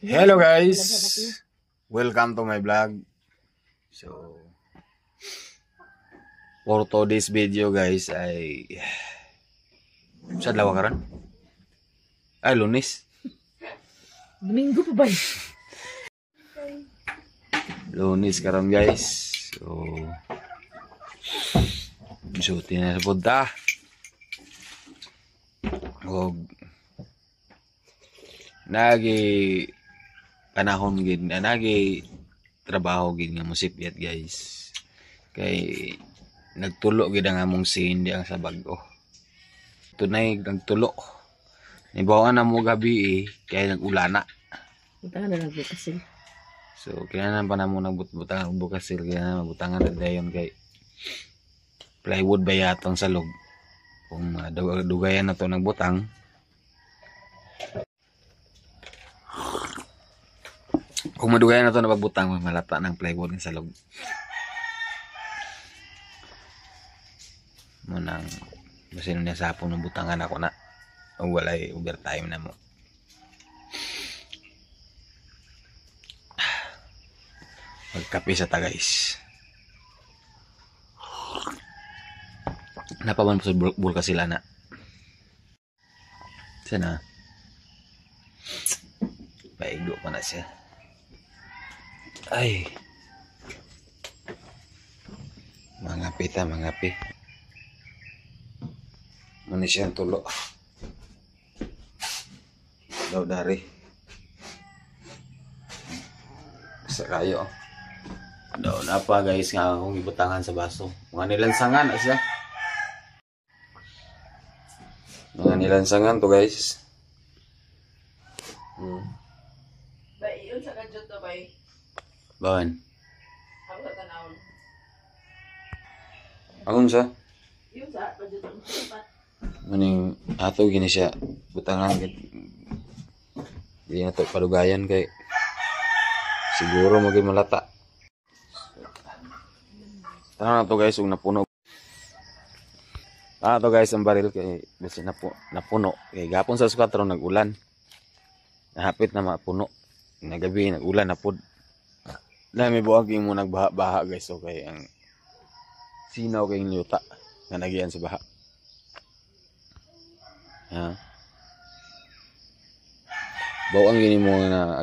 Hello guys, welcome to my vlog. So for today's video guys ay sa dalawa karon ay Lunes, Domingo pa ba? Lunes karon guys. So na sa punta og nagi panahon gid nagi trabaho gid nga musipyat guys, kay nagtulo gid ang among scene diang sa bag-o. Tunay nagtulo nibawan na mo gabi kay nag-ulana. Butangan na nagbukasil. So kailangan pa na mo nagbutang bukasil, kaya mabutangan na dayon kay plywood ba yatong salog. Kung dugayan na to nagbutang, kung madugayan na to na pagbutang, malata ng plywood ng salog. Munang masino niya sa hapon ng butangan ako na o walay overtime na mo. Magkape sa ta guys. Napaman po sa bulka sila na. Sana paigdo pa na siya. Ay, mangapi ta, mangapi. Muna siyang tulo. Daw dari. Sa kayo. Daw na pa guys nga akong ibutangan sa baso. Mga nilansangan na siya. Mga nilansangan to guys. Ba, iyon sa kadyot na ba eh? Bawan. Ako sa tanawon. Akong sa? Iyon sa kadyot na ba? Maning ato gini siya butangan gid. Di na to padugayan kay siguro maging malata. Tara na to guys, ug napuno. Tara to guys ang baril kay basi napuno. Kay gapon sa 4 nag-ulan. Nahapit na mapuno. Nagabi nag-ulan na pud. Na may buwag mo nagbaha-baha guys, so kay ang sinaw kay nyuta nga nagiyan sa baha. Ha. Bawang gini mo na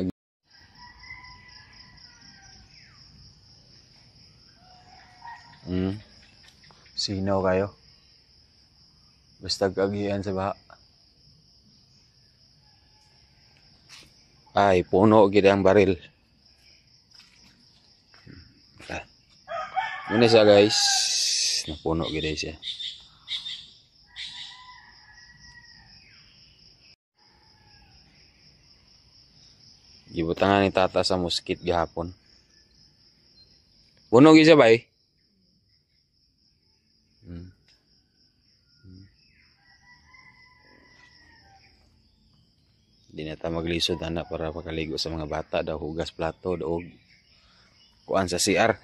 sinaw kayo. Basta kagiyan sa baha. Ay, puno gid ang baril. Muna siya guys. Napuno gid siya. Gibutangan ni tata sa muskit gihapon. Puno gid siya ba eh? Di na ta maglisod anak para pakaligo sa mga bata daw, hugas plato daw kuan sa CR.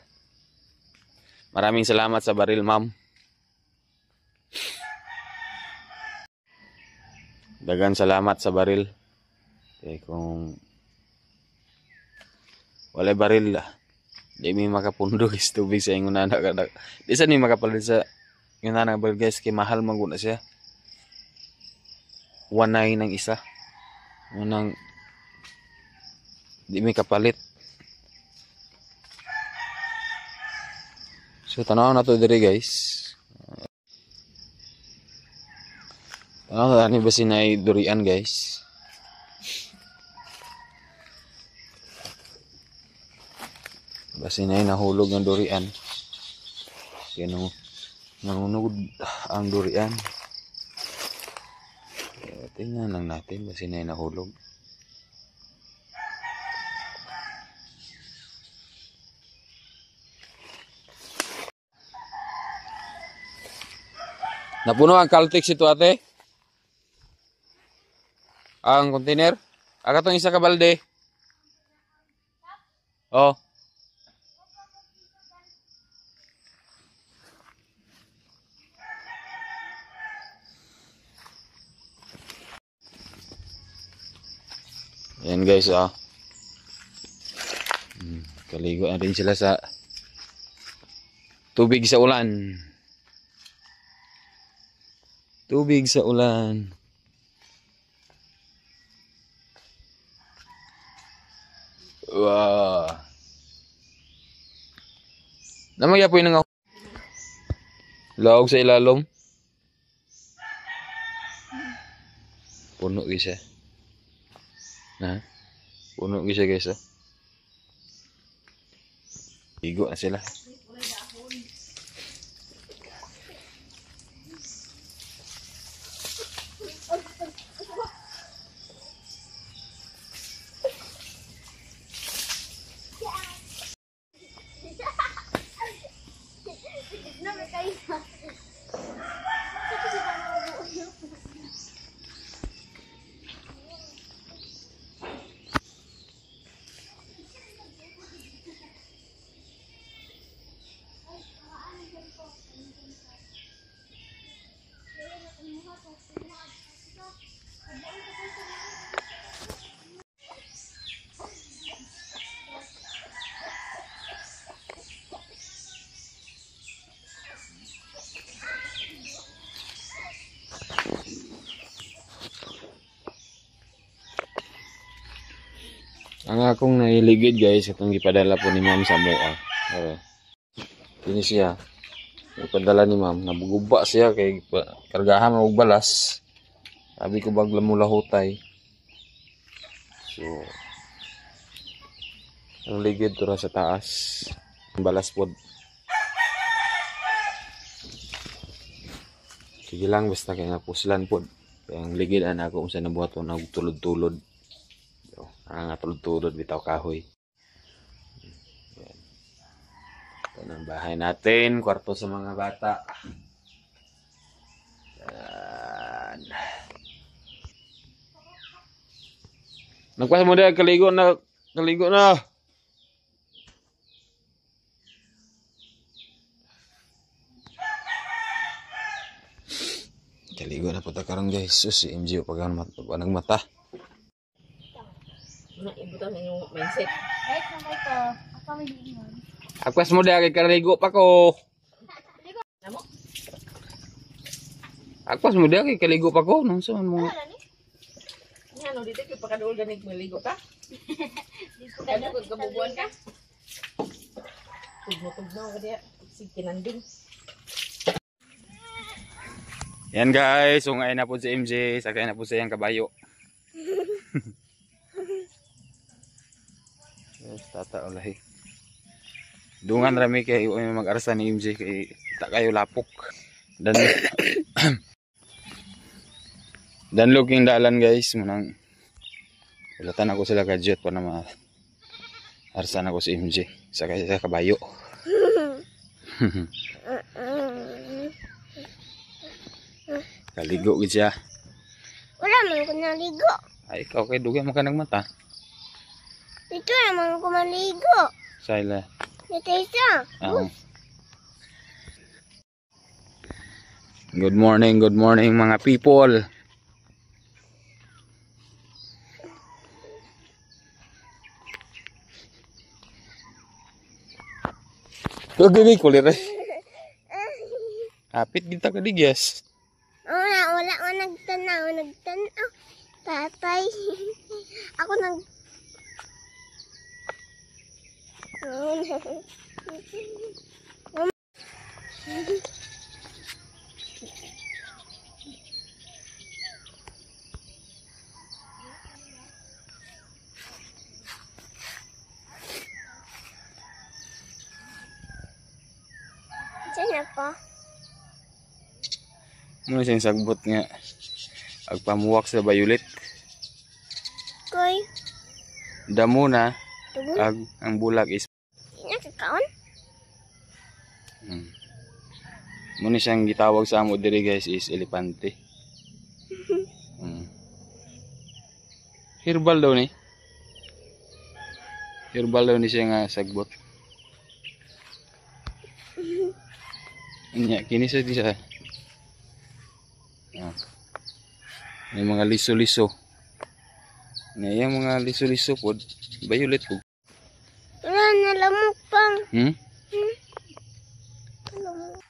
Maraming salamat sa baril ma'am. Dagan salamat sa baril. Kaya kung walay baril di mi makapundog is tubig sa ingon anak kada. Di sa ni makapalit sa yung anak baril guys, kay mahal man gud na siya. 1.9 ng isa. Unang di mi kapalit. So tanaw na to diri guys. Tanaw na ni basin ay durian guys. Basin ay nahulog ng durian. Kaya nangunugod ang durian. Tingnan lang natin basin ay nahulog. Napuno ang Caltex ito ate. Ang container. Aga tong isa ka balde. Oh. Yan guys, Kaligo na rin sila sa tubig sa ulan. Tubig sa ulan. Wow. Namaya po yun nga. Laog sa ilalom. Puno gisa. Na? Puno gisa guys. Oh. Igo na sila. Ang akong nailigid guys, itong ipadala po ni ma'am sa mua. Ini siya. Ipadala ni ma'am. Nabuguba siya kay kargahan og balas. Sabi ko bagla mo lahutay. So, ang ligid to ra sa taas. Balas pod. Sige lang basta kay nga puslan pod. Kaya ang ligid ana ko unsa nabuhaton og tulod-tulod. Ang tulod-tulod bitaw kahoy. Yan. Ito ang bahay natin, kwarto sa mga bata. Yan. Nagpas mo din kaligo na. Kaligo na. Kaligo na po ta karon guys. Sus, si MJ pag nagmata. Ibutan na yung mindset. Kahit naman ito, ako may liingon. Akwas mo din kay kaligo pa ko. Namo? Akwas mo din kay kaligo pa ko. Nung saan mo? Ano dito kay pagkaduol ganig maligo ka? Kaya ko kabubuan ka? Tugno-tugno ka diya. Sige kinanding. Yan guys, ungay na po si MJ. Sakay na po sa iyang kabayo. Yes, tata ulahi. Dungan rami kay mag-arsa ni MJ kay ta kayo lapok. Dan looking dalan guys, munang ulatan ako sila gadget pa na arsa na ko si MJ sakay sa kabayo. Kaligo gid siya. Wala man ko naligo. Ay ikaw kay dugay man ka nagmata. Dito naman ko maligo. Sayla. Dito isa. Good morning mga people. Gagawin ko lire. Apit kita ka digyas. Wala ko nagtanaw. Tatay. Ako Saan pa? Ano siyang sagbot nga agpamuwak sa violet. Koy. Damo na Tugon. ang bulag is Nakakaon? muna siyang gitawag sa amo diri guys is elepante. Herbal daw ni. Herbal daw ni siya nga sagbot. Nya kini sa di siya. May mga liso-liso. Nga yung mga liso-liso po, violet po. Wala na lamok pang. Hmm? Lamok.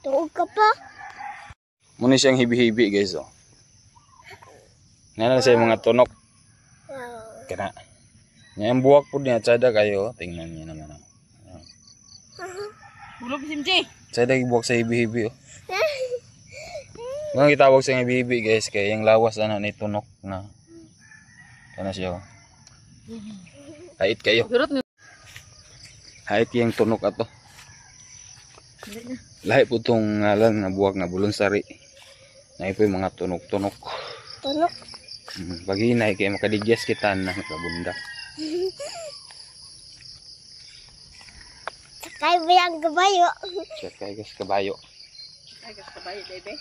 Tuog ka pa. Muna siyang hibi-hibi guys oh. Nga na siya mga tunok. Wow. Kena. Nga buwak po niya. Tsada kayo. Tingnan niyo naman oh. Bulog simji. Tsada buwak sa hibi-hibi oh. Mga kitawag sa hibi-hibi guys. Kaya yung lawas ano ni tunok na. Kana siya oh. Hait kayo. Gurot ni. Hait yung tunok ato. Lahi po itong ngalan na buwak na bulonsari. Na po yung mga tunok-tunok. Tunok. Pag hinay kayo makadigyas kita na kabunda. Sakay ba yung gabayo? Siya kayo kabayo. Ay, kabayo, bebe.